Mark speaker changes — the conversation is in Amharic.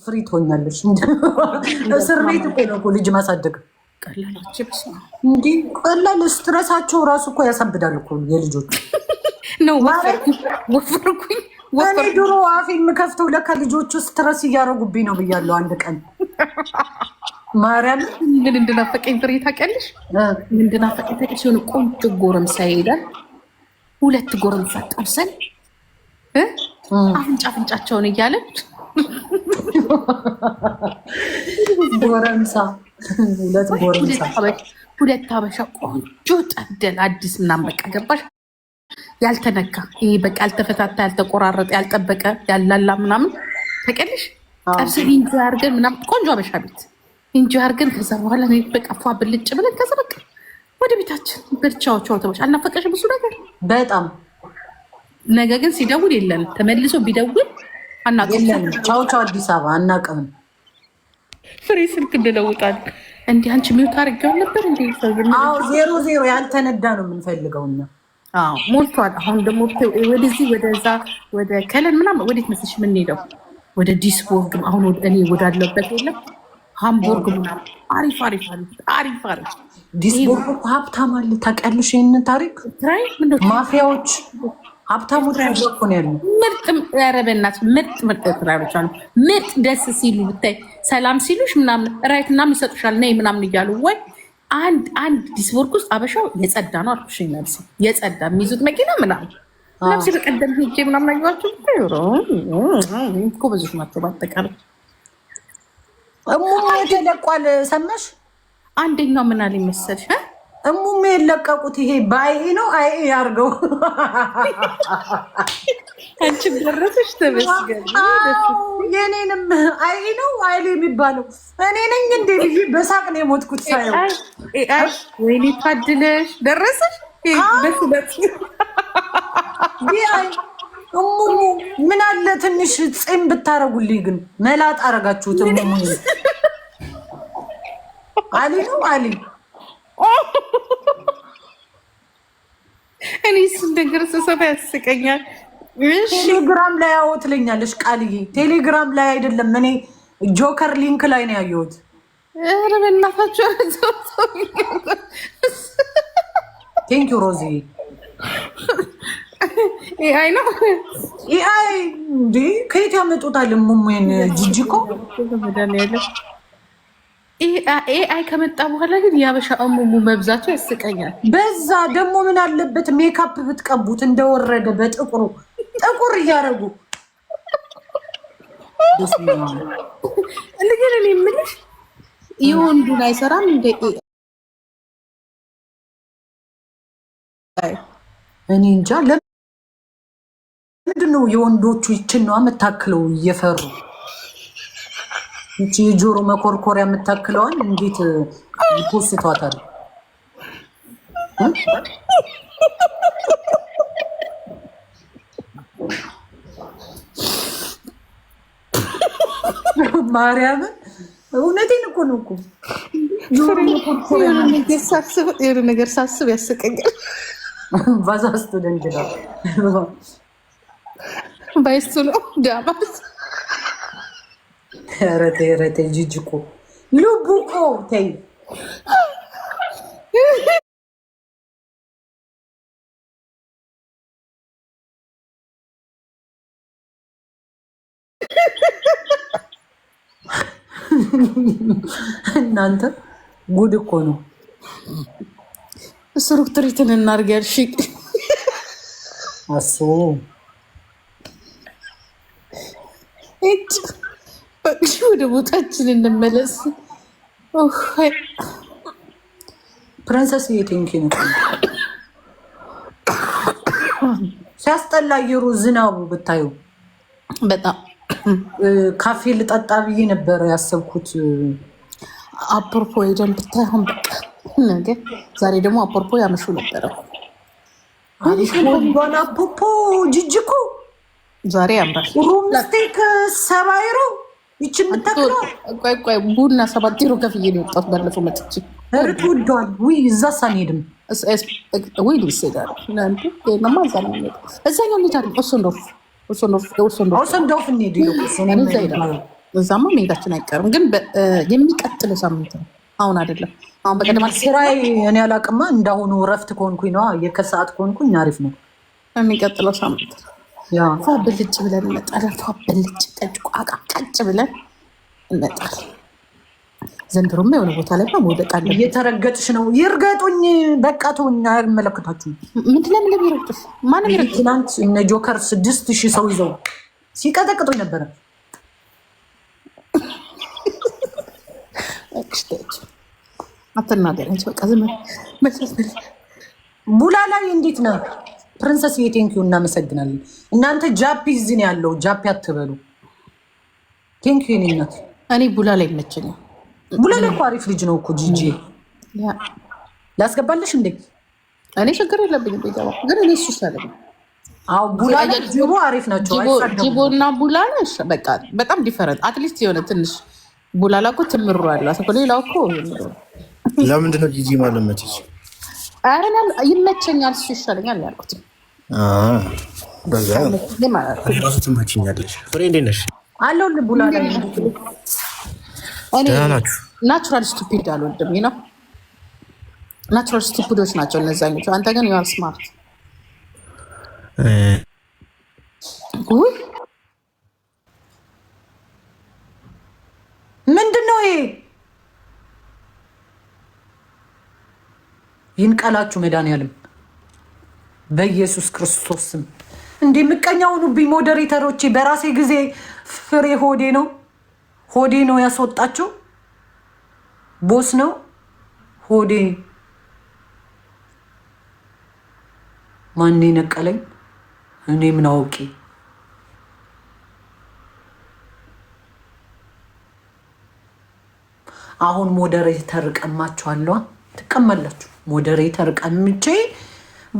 Speaker 1: ፍሪ ትሆኛለሽ። እስር ቤት እኮ ነው እኮ ልጅ ማሳደግ እንዲህ ቀላል። ስትረሳቸው ራሱ እኮ ያሳብዳል እኮ የልጆች
Speaker 2: ነው። ወፈርኩኝ።
Speaker 1: እኔ ድሮ አፌ የምከፍተው ለካ ልጆቹ ስትረስ እያደረጉብኝ ነው ብያለሁ። አንድ ቀን ማርያም
Speaker 2: ምን እንድናፈቀኝ ፍሬ ታውቂያለሽ? ምን እንድናፈቀኝ ታውቂያለሽ? የሆነ ቆንጆ ጎረምሳ ይሄዳል። ሁለት ጎረምሳ ጠብሰን አፍንጫቸውን እያለን
Speaker 1: ጎረምሳ
Speaker 2: ሁለት አበሻ ቆንጆ ጠደል አዲስ ምናምን በቃ ገባሽ? ያልተነካ ይሄ በቃ ያልተፈታታ ያልተቆራረጠ ያልጠበቀ ያላላ ምናምን ታውቂያለሽ? ጠብሰን ኢንጆ አድርገን ምናምን ቆንጆ አበሻ ቤት ኢንጆ አድርገን ከዛ በኋላ በቃ ፏ ብልጭ ብለን ከዛ በቃ ወደ ቤታችን በርቻው ተባሽ። አልናፈቀሽም? ብዙ ነገር
Speaker 1: በጣም
Speaker 2: ነገ ግን ሲደውል የለን ተመልሶ ቢደውል አናውቅም።
Speaker 1: ቻው ቻው አዲስ አበባ አናውቅም።
Speaker 2: ፍሬ ስልክ እንለውጣለን። እንዲህ አንቺ ሚውት አድርጌው ነበር እንዴ? ሰው
Speaker 1: 00 ያልተነዳ ነው የምንፈልገው እኛ።
Speaker 2: ሞልቷል። አሁን ደግሞ ወደዚህ ወደዛ ወደ ከለን ምናምን ወዴት መስልሽ የምንሄደው? ወደ ዲስቦርግ አሁን እኔ ወዳለበት የለም ሃምቡርግ ምናምን አሪፍ
Speaker 1: ዲስቦርግ ሀብታም አለ ታውቂያለሽ? ይህንን ታሪክ ማፊያዎች ሀብታሞች ነው ያሉ
Speaker 2: ምርጥ ያረበናት ምርጥ ትራዮች አሉ። ምርጥ ደስ ሲሉ ብታይ ሰላም ሲሉሽ ምናምን ራይት ምናምን ይሰጡሻል ነይ ምናምን እያሉ ወይ አንድ ዲስቦርግ ውስጥ አበሻው የጸዳ ነው አልኩሽ። ነብስ የጸዳ የሚይዙት መኪና ምናምን ነብስ በቀደም ሄጄ ምናምን አየኋቸው። ጎበዞች ናቸው በአጠቃላይ።
Speaker 1: እሙሜ ተለቋል ሰማሽ?
Speaker 2: አንደኛው ምን አለ መሰልሽ
Speaker 1: እሙሜ የለቀቁት ይሄ በአይ ነው አይ ያርገው።
Speaker 2: አንቺ ደረሰሽ ተመስገን።
Speaker 1: የኔንም አይ ነው አይ የሚባለው እኔ ነኝ እንዴ ልጅ በሳቅ ነው የሞትኩት ሳይው።
Speaker 2: ወይኔ ታድለሽ ደረሰሽ። በስበት
Speaker 1: ቢአይ እሙሙ ምን አለ ትንሽ ጺም ብታረጉልኝ ግን መላጥ አረጋችሁት። እሙሙ አሊ ነው አሊ
Speaker 2: እኔ እሱን ነገር ስሰማ ያስቀኛል።
Speaker 1: ቴሌግራም ላይ ትለኛለሽ ቃልዬ። ቴሌግራም ላይ አይደለም እኔ ጆከር ሊንክ ላይ ነው ያየሁት።
Speaker 2: ኧረ በእናታችሁ
Speaker 1: ቴንክ ዩ ሮዚ።
Speaker 2: ኤአይ ነው
Speaker 1: ኤአይ እንዴ? ከየት ያመጡታል? ሙሙን ጂጂኮ
Speaker 2: ኤአይ ከመጣ በኋላ ግን የአበሻ እሙሙ መብዛቱ ያስቀኛል።
Speaker 1: በዛ ደግሞ ምን አለበት ሜካፕ ብትቀቡት እንደወረደ በጥቁሩ ጥቁር እያደረጉ
Speaker 2: እንደገና እኔ የምልሽ የወንዱን አይሰራም እንደ
Speaker 1: እኔ እንጃ። ለምንድን ነው የወንዶቹ ይችን ነው የምታክለው እየፈሩ ይቺ የጆሮ መኮርኮሪያ የምታክለዋል እንዴት ይፖስቷታል? ማርያምን እውነቴን እኮ ነው እኮ
Speaker 2: የሆነ ነገር ሳስብ ያስቀኛል።
Speaker 1: ባዛስቱ ደንግዳ
Speaker 2: ባይስቱ ነው ዳማስ
Speaker 1: ረቴ ጂጂኮ ልቡኮ ተይ እናንተ ጉድ እኮ ነው።
Speaker 2: ስትሪትን እናድርግ ያልሽ
Speaker 1: አሶ
Speaker 2: ወደ ቦታችን እንመለስ።
Speaker 1: ፕሪንሰስ የቴንኪ ነው። ሲያስጠላ አየሩ ዝናቡ ብታዩ
Speaker 2: በጣም
Speaker 1: ካፌ ልጠጣ ብዬ ነበረ ያሰብኩት።
Speaker 2: አፕሮፖ ሄደን ብታይ አሁን በቃ ነገር ዛሬ ደግሞ አፕሮፖ ያመሹ ነበረ።
Speaker 1: አሪፎን አፖፖ ጂጂኮ
Speaker 2: ዛሬ ያምራል።
Speaker 1: ሩም ስቴክ 7 ዩሮ ይች የምታክለው
Speaker 2: ቆይ ቡና 7 ዩሮ ከፍዬ ነው የወጣሁት ባለፈው መጥቼ።
Speaker 1: እርት ወዷል። ውይ እዛ ሳንሄድም
Speaker 2: ወይ ልስዳር እናንተ ለማዛ ነው እዛኛው ልጅ አይደል ኦሰንዶፍ እንሂድ ይልቁ እዛማ መሄዳችን አይቀርም፣ ግን የሚቀጥለው ሳምንት ነው፣ አሁን አይደለም። አሁን በቀደም
Speaker 1: ስራዬ እኔ አላቅማ። እንዳሁኑ እረፍት ከሆንኩኝ ነዋ። የከሰዓት ከሆንኩኝ አሪፍ ነው።
Speaker 2: የሚቀጥለው ሳምንት ብልጭ ብለን እንመጣለን። ብልጭ ቀጭ ብለን እንመጣለን። ዘንድሮማ የሆነ ቦታ ላይ መውደቅ አለ።
Speaker 1: እየተረገጥሽ ነው። ይርገጡኝ፣ በቃ ተውኝ፣ አይመለከታችሁም።
Speaker 2: ምንድን ነው የሚረግጡት? ማንም ይረግጥ።
Speaker 1: ትናንት እነ ጆከር 6000 ሰው ይዘው ሲቀጠቅጡኝ ነበረ።
Speaker 2: አትናገረኝ፣ በቃ ዝም በል።
Speaker 1: ቡላ ላይ እንዴት ነው ፕሪንሰስ? ቴንኪዩ እናመሰግናለን። እናንተ ጃፒ እዚህ ነው ያለው። ጃፒ አትበሉ። ቴንኪዩ የኔ እናት።
Speaker 2: እኔ ቡላ ላይ ይመቸኛል።
Speaker 1: ቡላ ላይ እኮ አሪፍ ልጅ ነው እኮ ጂጂ። ላስገባለሽ እንዴ?
Speaker 2: እኔ ችግር የለብኝም ቢገባ፣ ግን እኔ እሱ ይሻለኝ።
Speaker 1: አዎ ቡላ ላይ ጅቦ አሪፍ ናቸው።
Speaker 2: ጅቦ እና ቡላ በቃ በጣም ዲፈረንት። አትሊስት የሆነ ትንሽ ቡላ ላይ እኮ ትምሩ አላት እኮ። ሌላው እኮ
Speaker 3: ለምንድን ነው ጂጂ ማለት መችሽ?
Speaker 2: ይመቸኛል፣ እሱ ይሻለኛል ያልኩት።
Speaker 3: ራሱ ትመችኛለሽ። ፍሬ እንዴት ነሽ?
Speaker 1: አለው ቡላ ላይ
Speaker 2: ናቹራል ስቱፒድ አልወድም ነው። ናቹራል ስቱፒዶች ናቸው እነዛኞቹ። አንተ ግን ዩአር ስማርት።
Speaker 1: ምንድን ነው ይሄ? ይንቀላችሁ መድኃኒዓለም በኢየሱስ ክርስቶስ ስም። እንዲህ ምቀኛ ሆኑብኝ ሞዴሬተሮቼ። በራሴ ጊዜ ፍሬ ሆዴ ነው ያስወጣቸው። ቦስ ነው ሆዴ። ማን ነቀለኝ? እኔ ምን አውቄ? አሁን ሞዴሬተር ቀማችኋለሁ። ትቀማላችሁ። ሞዴሬተር ቀምቼ